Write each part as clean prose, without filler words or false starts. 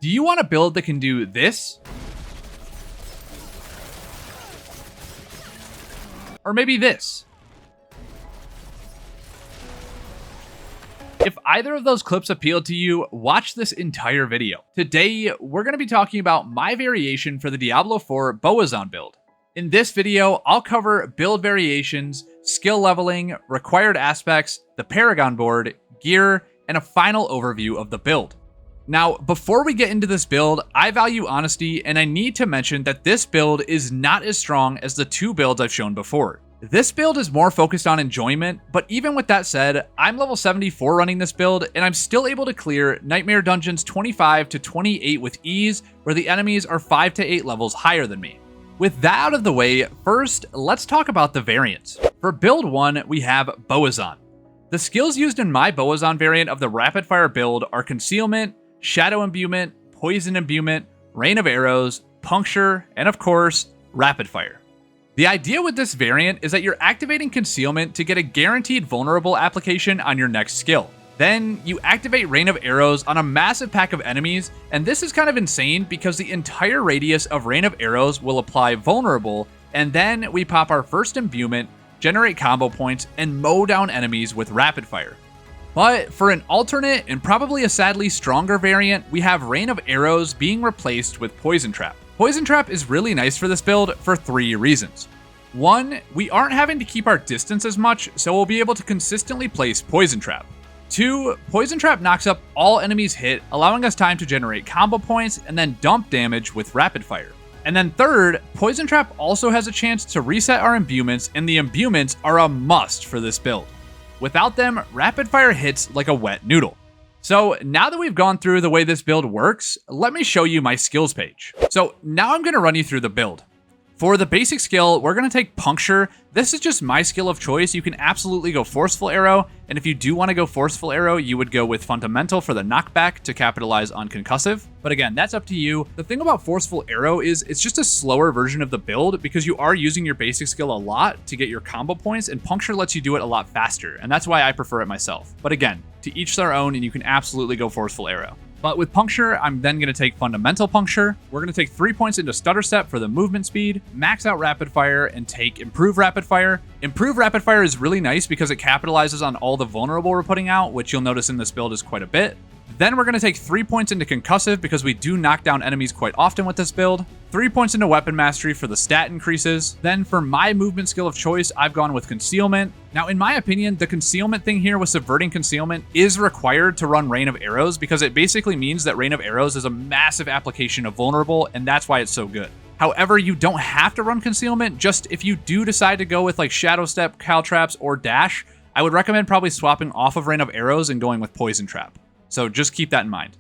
Do you want a build that can do this? Or maybe this? If either of those clips appealed to you, watch this entire video. Today, we're going to be talking about my variation for the Diablo 4 Bowazon build. In this video, I'll cover build variations, skill leveling, required aspects, the Paragon Board, gear, and a final overview of the build. Now, before we get into this build, I value honesty, and I need to mention that this build is not as strong as the two builds I've shown before. This build is more focused on enjoyment, but even with that said, I'm level 74 running this build, and I'm still able to clear Nightmare Dungeons 25 to 28 with ease, where the enemies are 5 to 8 levels higher than me. With that out of the way, first, let's talk about the variants. For build 1, we have Bowazon. The skills used in my Bowazon variant of the Rapid Fire build are Concealment, Shadow Imbuement, Poison Imbuement, Rain of Arrows, Puncture, and of course, Rapid Fire. The idea with this variant is that you're activating Concealment to get a guaranteed vulnerable application on your next skill. Then, you activate Rain of Arrows on a massive pack of enemies, and this is kind of insane because the entire radius of Rain of Arrows will apply vulnerable, and then we pop our first imbuement, generate combo points, and mow down enemies with Rapid Fire. But for an alternate and probably a sadly stronger variant, we have Rain of Arrows being replaced with Poison Trap. Poison Trap is really nice for this build for 3 reasons. 1, we aren't having to keep our distance as much, so we'll be able to consistently place Poison Trap. 2, Poison Trap knocks up all enemies hit, allowing us time to generate combo points and then dump damage with Rapid Fire. And then 3rd, Poison Trap also has a chance to reset our imbuements, and the imbuements are a must for this build. Without them, Rapid Fire hits like a wet noodle. So now that we've gone through the way this build works, let me show you my skills page. So now I'm going to run you through the build. For the basic skill, we're going to take Puncture. This is just my skill of choice. You can absolutely go Forceful Arrow, and if you do want to go Forceful Arrow, you would go with Fundamental for the knockback to capitalize on Concussive. But again, that's up to you. The thing about Forceful Arrow is it's just a slower version of the build because you are using your basic skill a lot to get your combo points, and Puncture lets you do it a lot faster, and that's why I prefer it myself. But again, to each their own, and you can absolutely go Forceful Arrow. But with Puncture, I'm then going to take Fundamental Puncture. We're going to take 3 points into Stutter Step for the movement speed, max out Rapid Fire, and take Improve Rapid Fire. Improve Rapid Fire is really nice because it capitalizes on all the vulnerable we're putting out, which you'll notice in this build is quite a bit. Then we're going to take 3 points into Concussive because we do knock down enemies quite often with this build. 3 points into Weapon Mastery for the stat increases. Then for my movement skill of choice, I've gone with Concealment. Now, in my opinion, the Concealment thing here with Subverting Concealment is required to run Rain of Arrows because it basically means that Rain of Arrows is a massive application of vulnerable, and that's why it's so good. However, you don't have to run Concealment, just if you do decide to go with like Shadow Step, Caltraps, or Dash, I would recommend probably swapping off of Rain of Arrows and going with Poison Trap. So just keep that in mind.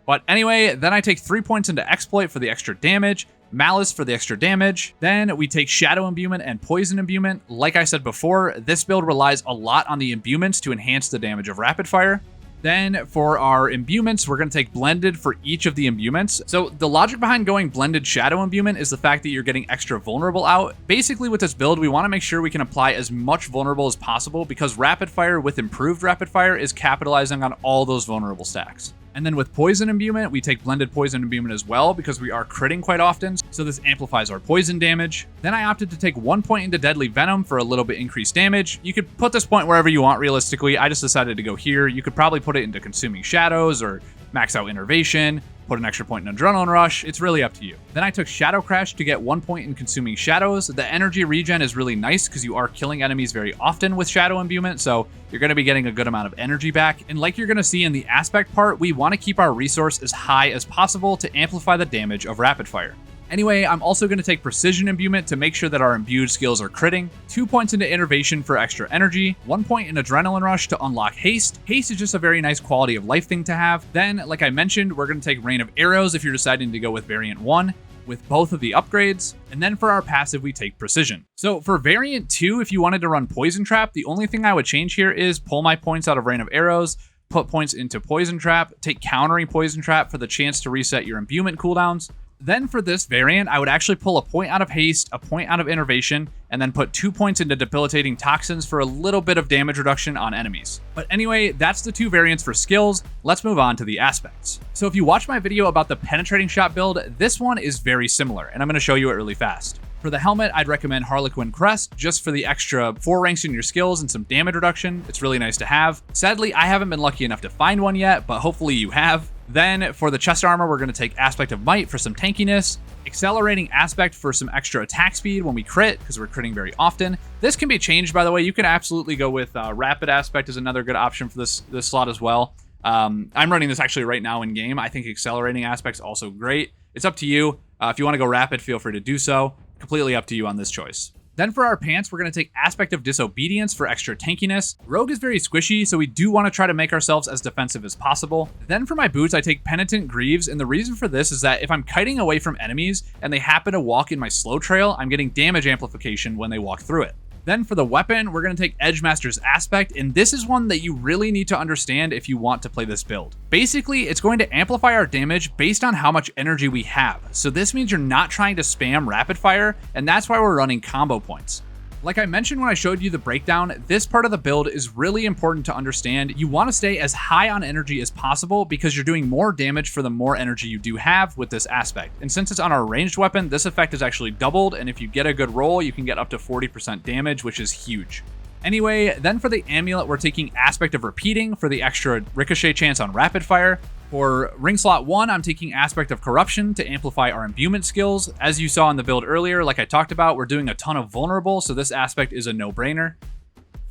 But anyway, then I take 3 points into Exploit for the extra damage, Malice for the extra damage. Then we take Shadow Imbuement and Poison Imbuement. Like I said before, this build relies a lot on the imbuements to enhance the damage of Rapid Fire. Then for our imbuements, we're going to take Blended for each of the imbuements. So the logic behind going Blended Shadow Imbuement is the fact that you're getting extra vulnerable out. Basically with this build, we want to make sure we can apply as much vulnerable as possible because Rapid Fire with Improved Rapid Fire is capitalizing on all those vulnerable stacks. And then with Poison Imbuement, we take Blended Poison Imbuement as well because we are critting quite often, so this amplifies our poison damage. Then I opted to take 1 point into Deadly Venom for a little bit increased damage. You could put this point wherever you want realistically. I just decided to go here. You could probably put it into Consuming Shadows or max out Innervation, put an extra point in Adrenaline Rush. It's really up to you. Then I took Shadow Crash to get 1 point in Consuming Shadows. The energy regen is really nice because you are killing enemies very often with Shadow Imbuement, so you're going to be getting a good amount of energy back. And like you're going to see in the aspect part, we want to keep our resource as high as possible to amplify the damage of Rapid Fire. Anyway, I'm also going to take Precision Imbuement to make sure that our imbued skills are critting, 2 points into Innervation for extra energy, 1 point in Adrenaline Rush to unlock Haste. Haste is just a very nice quality of life thing to have. Then, like I mentioned, we're going to take Rain of Arrows if you're deciding to go with Variant 1, with both of the upgrades. And then for our passive, we take Precision. So for Variant 2, if you wanted to run Poison Trap, the only thing I would change here is pull my points out of Rain of Arrows, put points into Poison Trap, take Countering Poison Trap for the chance to reset your imbuement cooldowns, Then for this variant, I would actually pull a point out of haste, a point out of innervation, and then put 2 points into debilitating toxins for a little bit of damage reduction on enemies. But anyway, that's the 2 variants for skills. Let's move on to the aspects. So if you watch my video about the penetrating shot build, this one is very similar, and I'm going to show you it really fast. For the helmet, I'd recommend Harlequin Crest, just for the extra 4 ranks in your skills and some damage reduction. It's really nice to have. Sadly, I haven't been lucky enough to find one yet, but hopefully you have. Then for the chest armor, we're going to take Aspect of Might for some tankiness, Accelerating Aspect for some extra attack speed when we crit, because we're critting very often. This can be changed, by the way. You can absolutely go with Rapid Aspect is another good option for this slot as well. I'm running this actually right now in game. I think Accelerating Aspect's also great. It's up to you. If you want to go Rapid, feel free to do so. Completely up to you on this choice. Then for our pants, we're going to take Aspect of Disobedience for extra tankiness. Rogue is very squishy, so we do want to try to make ourselves as defensive as possible. Then for my boots, I take Penitent Greaves, and the reason for this is that if I'm kiting away from enemies and they happen to walk in my slow trail, I'm getting damage amplification when they walk through it. Then for the weapon, we're going to take Edgemaster's Aspect, and this is one that you really need to understand if you want to play this build. Basically, it's going to amplify our damage based on how much energy we have. So this means you're not trying to spam rapid fire, and that's why we're running combo points. Like I mentioned when I showed you the breakdown, this part of the build is really important to understand. You want to stay as high on energy as possible because you're doing more damage for the more energy you do have with this aspect. And since it's on our ranged weapon, this effect is actually doubled, and if you get a good roll, you can get up to 40% damage, which is huge. Anyway, then for the amulet, we're taking Aspect of Repeating for the extra ricochet chance on rapid fire. For ring slot 1, I'm taking Aspect of Corruption to amplify our imbuement skills. As you saw in the build earlier, like I talked about, we're doing a ton of vulnerable, so this aspect is a no-brainer.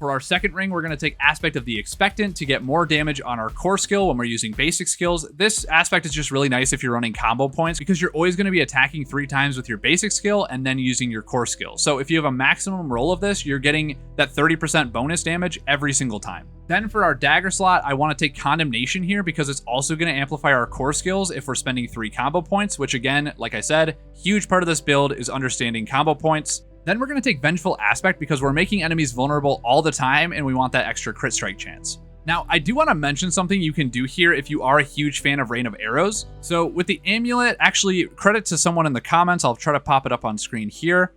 For our second ring, we're going to take Aspect of the Expectant to get more damage on our core skill when we're using basic skills. This aspect is just really nice if you're running combo points because you're always going to be attacking 3 times with your basic skill and then using your core skill. So if you have a maximum roll of this, you're getting that 30% bonus damage every single time. Then for our dagger slot, I want to take Condemnation here because it's also going to amplify our core skills if we're spending 3 combo points, which again, like I said, huge part of this build is understanding combo points. Then we're going to take Vengeful Aspect because we're making enemies vulnerable all the time and we want that extra crit strike chance. Now, I do want to mention something you can do here if you are a huge fan of Rain of Arrows. So with the amulet, actually credit to someone in the comments, I'll try to pop it up on screen here.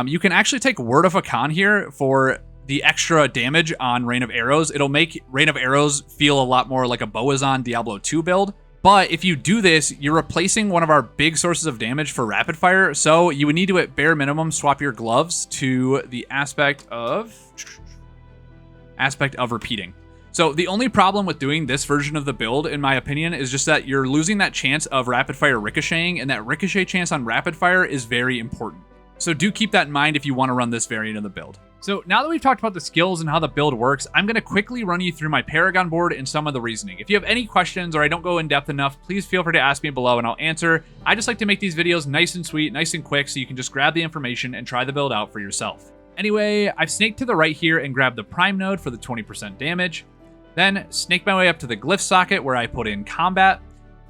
You can actually take Word of Hakan here for the extra damage on Rain of Arrows. It'll make Rain of Arrows feel a lot more like a Bowazon Diablo 2 build. But if you do this, you're replacing one of our big sources of damage for rapid fire. So you would need to, at bare minimum, swap your gloves to the aspect of repeating. So the only problem with doing this version of the build, in my opinion, is just that you're losing that chance of rapid fire ricocheting, and that ricochet chance on rapid fire is very important. So do keep that in mind if you want to run this variant of the build. So now that we've talked about the skills and how the build works, I'm going to quickly run you through my Paragon board and some of the reasoning. If you have any questions or I don't go in depth enough, please feel free to ask me below and I'll answer. I just like to make these videos nice and sweet, nice and quick, so you can just grab the information and try the build out for yourself. Anyway, I've snaked to the right here and grabbed the Prime node for the 20% damage. Then snaked my way up to the Glyph socket where I put in combat.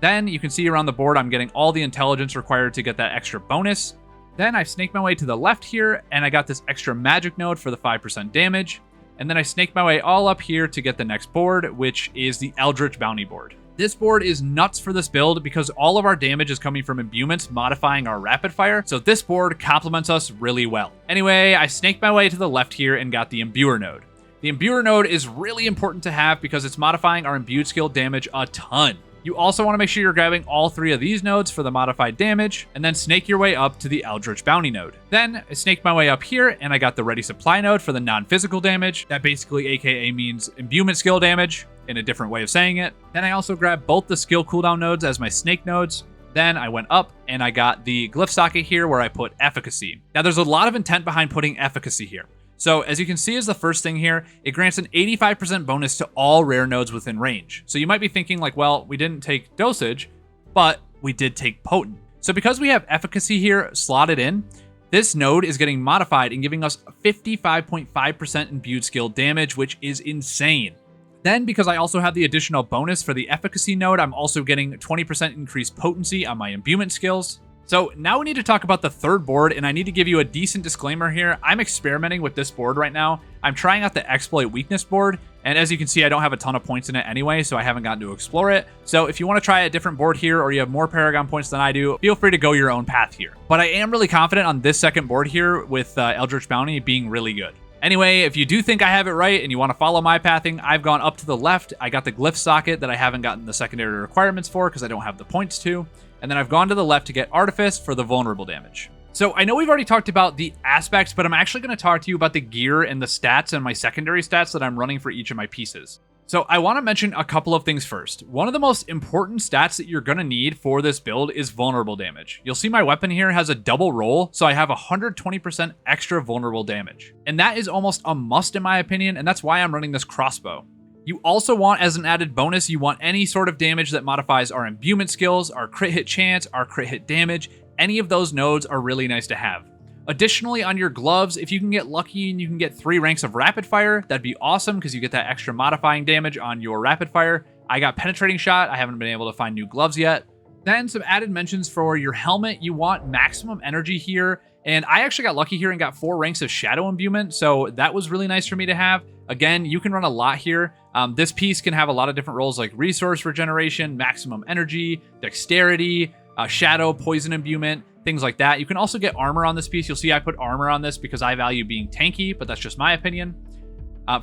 Then you can see around the board I'm getting all the intelligence required to get that extra bonus. Then I snaked my way to the left here, and I got this extra magic node for the 5% damage. And then I snaked my way all up here to get the next board, which is the Eldritch Bounty board. This board is nuts for this build because all of our damage is coming from imbuements modifying our rapid fire, so this board complements us really well. Anyway, I snaked my way to the left here and got the Imbuer node. The Imbuer node is really important to have because it's modifying our imbued skill damage a ton. You also want to make sure you're grabbing all 3 of these nodes for the modified damage, and then snake your way up to the Eldritch Bounty node. Then I snaked my way up here, and I got the Ready Supply node for the non-physical damage. That basically aka means imbuement skill damage, in a different way of saying it. Then I also grabbed both the skill cooldown nodes as my snake nodes. Then I went up and I got the Glyph socket here where I put Efficacy. Now there's a lot of intent behind putting Efficacy here. So as you can see as the first thing here, it grants an 85% bonus to all rare nodes within range. So you might be thinking like, well, we didn't take Dosage, but we did take Potent. So because we have Efficacy here slotted in, this node is getting modified and giving us 55.5% imbued skill damage, which is insane. Then because I also have the additional bonus for the Efficacy node, I'm also getting 20% increased potency on my imbuement skills. So now we need to talk about the third board, and I need to give you a decent disclaimer here. I'm experimenting with this board right now. I'm trying out the Exploit Weakness board. And as you can see, I don't have a ton of points in it anyway, so I haven't gotten to explore it. So if you want to try a different board here, or you have more Paragon points than I do, feel free to go your own path here. But I am really confident on this second board here with Eldritch Bounty being really good. Anyway, if you do think I have it right and you want to follow my pathing, I've gone up to the left. I got the Glyph socket that I haven't gotten the secondary requirements for because I don't have the points to. And then I've gone to the left to get Artifice for the vulnerable damage. So I know we've already talked about the aspects, but I'm actually going to talk to you about the gear and the stats and my secondary stats that I'm running for each of my pieces. So I want to mention a couple of things first. One of the most important stats that you're going to need for this build is vulnerable damage. You'll see my weapon here has a double roll, so I have 120% extra vulnerable damage. And that is almost a must in my opinion, and that's why I'm running this crossbow. You also want, as an added bonus, you want any sort of damage that modifies our imbuement skills, our crit hit chance, our crit hit damage. Any of those nodes are really nice to have. Additionally, on your gloves, if you can get lucky and you can get 3 ranks of Rapid Fire, that'd be awesome because you get that extra modifying damage on your Rapid Fire. I got Penetrating Shot. I haven't been able to find new gloves yet. Then some added mentions for your helmet. You want maximum energy here. And I actually got lucky here and got 4 ranks of Shadow Imbuement, so that was really nice for me to have. Again, you can run a lot here. This piece can have a lot of different roles like Resource Regeneration, Maximum Energy, Dexterity, Shadow, Poison Imbuement, things like that. You can also get armor on this piece. You'll see I put armor on this because I value being tanky, but that's just my opinion.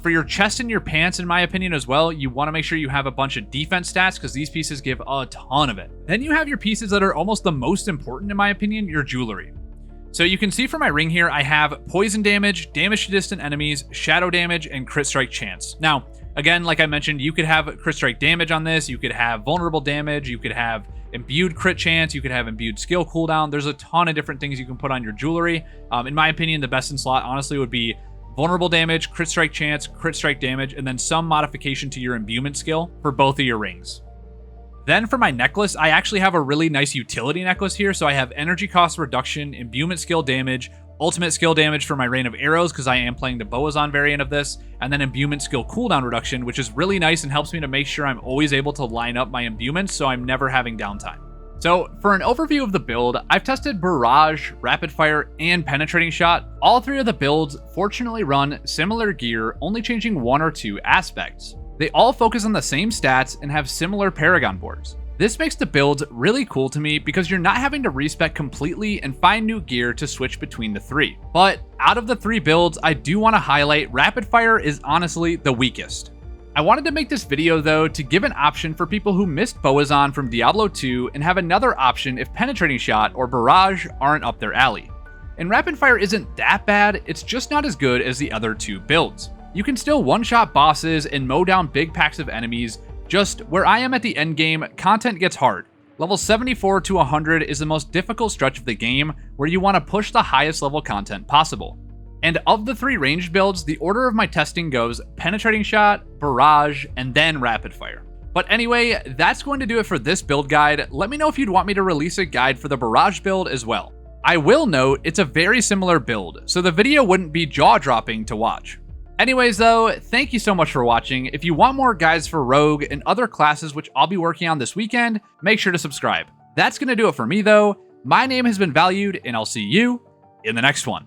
For your chest and your pants, in my opinion as well, you want to make sure you have a bunch of defense stats because these pieces give a ton of it. Then you have your pieces that are almost the most important, in my opinion, your jewelry. So you can see from my ring here, I have poison damage, damage to distant enemies, shadow damage, and crit strike chance. Now, again, like I mentioned, you could have crit strike damage on this, you could have vulnerable damage, you could have imbued crit chance, you could have imbued skill cooldown. There's a ton of different things you can put on your jewelry. In my opinion, the best in slot, honestly, would be vulnerable damage, crit strike chance, crit strike damage, and then some modification to your imbuement skill for both of your rings. Then for my necklace, I actually have a really nice utility necklace here. So I have energy cost reduction, imbuement skill damage, ultimate skill damage for my rain of arrows because I am playing the Bowazon variant of this, and then imbuement skill cooldown reduction, which is really nice and helps me to make sure I'm always able to line up my imbuements so I'm never having downtime. So for an overview of the build, I've tested Barrage, Rapid Fire, and Penetrating Shot. All 3 of the builds fortunately run similar gear, only changing 1 or 2 aspects. They all focus on the same stats and have similar Paragon boards. This makes the builds really cool to me because you're not having to respec completely and find new gear to switch between the 3. But out of the 3 builds, I do want to highlight Rapid Fire is honestly the weakest. I wanted to make this video though to give an option for people who missed Bowazon from Diablo 2 and have another option if Penetrating Shot or Barrage aren't up their alley. And Rapid Fire isn't that bad, it's just not as good as the other 2 builds. You can still one-shot bosses and mow down big packs of enemies, just where I am at the end game, content gets hard. Level 74 to 100 is the most difficult stretch of the game, where you want to push the highest level content possible. And of the 3 ranged builds, the order of my testing goes Penetrating Shot, Barrage, and then Rapid Fire. But anyway, that's going to do it for this build guide. Let me know if you'd want me to release a guide for the Barrage build as well. I will note, it's a very similar build, so the video wouldn't be jaw-dropping to watch. Anyways though, thank you so much for watching. If you want more guides for Rogue and other classes which I'll be working on this weekend, make sure to subscribe. That's going to do it for me though. My name has been valued and I'll see you in the next one.